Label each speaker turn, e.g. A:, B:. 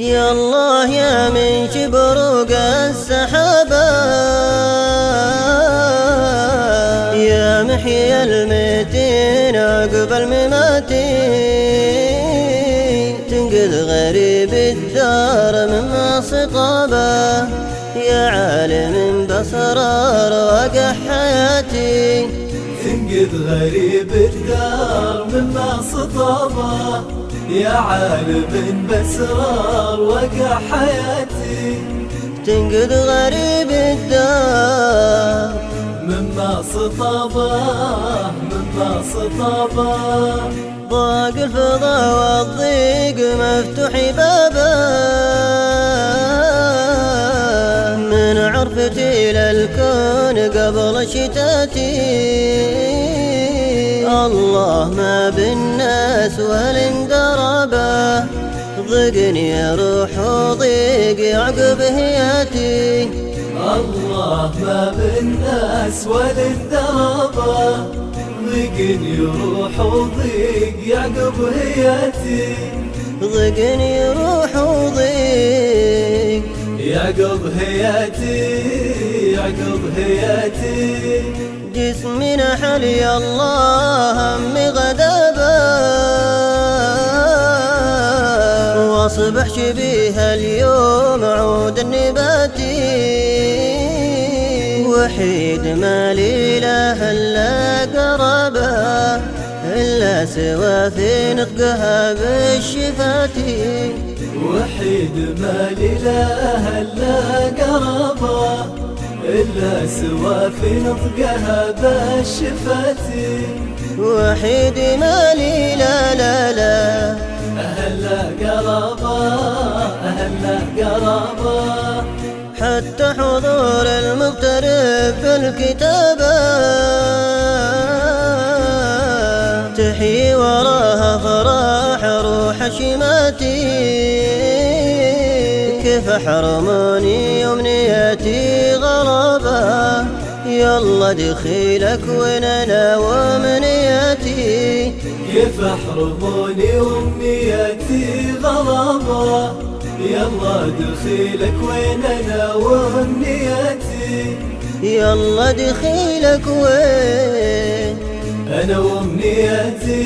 A: يا الله يا من شبروق السحابة، يا محيي الميتين عقب المماتين، تنقذ غريب الدار مما صطابه، يا عالم بأسرار واقع حياتي.
B: تنقذ غريب الدار مما صطابه، يا عالم بأسرار واقع حياتي.
A: تنقذ غريب الدار
B: مما صطابه، مما صطابه،
A: ضاق الفضا والضيق مفتوح بابه، من عرفتي للكون قبل شتاتي، الله ما بالناس والانقرابه، ضقني روح وضيق يعقب هياتي.
B: الله ما بالناس والانقرابه، ضقني روح وضيق يعقب هياتي.
A: ضقني روح وضيق
B: يعقب هياتي، يعقب هياتي.
A: جسمي نحل يا الله همي غدابه، واصبح شبيه اليوم عود النباتي، وحيد ما لي له الا قرابه، الا سوى في نطقها بالشفاتي.
B: وحيد ما لي له الا قرابه، إلا سوى في نطقها بالشفاتي.
A: وحيد ما لي لا لا لا
B: أهلا قرابة، أهلا قرابة،
A: حتى حضور المغترب بالكتابة، تحيي وراها فراح روح شماتي، كيف حرموني أمنياتي غرابة، يلا دخيلك وين أنا ومنياتي.
B: كيف حرموني أمنياتي غرابة، يلا دخيلك وين أنا وأمنياتي.
A: يلا دخيلك وين
B: أنا وأمنياتي.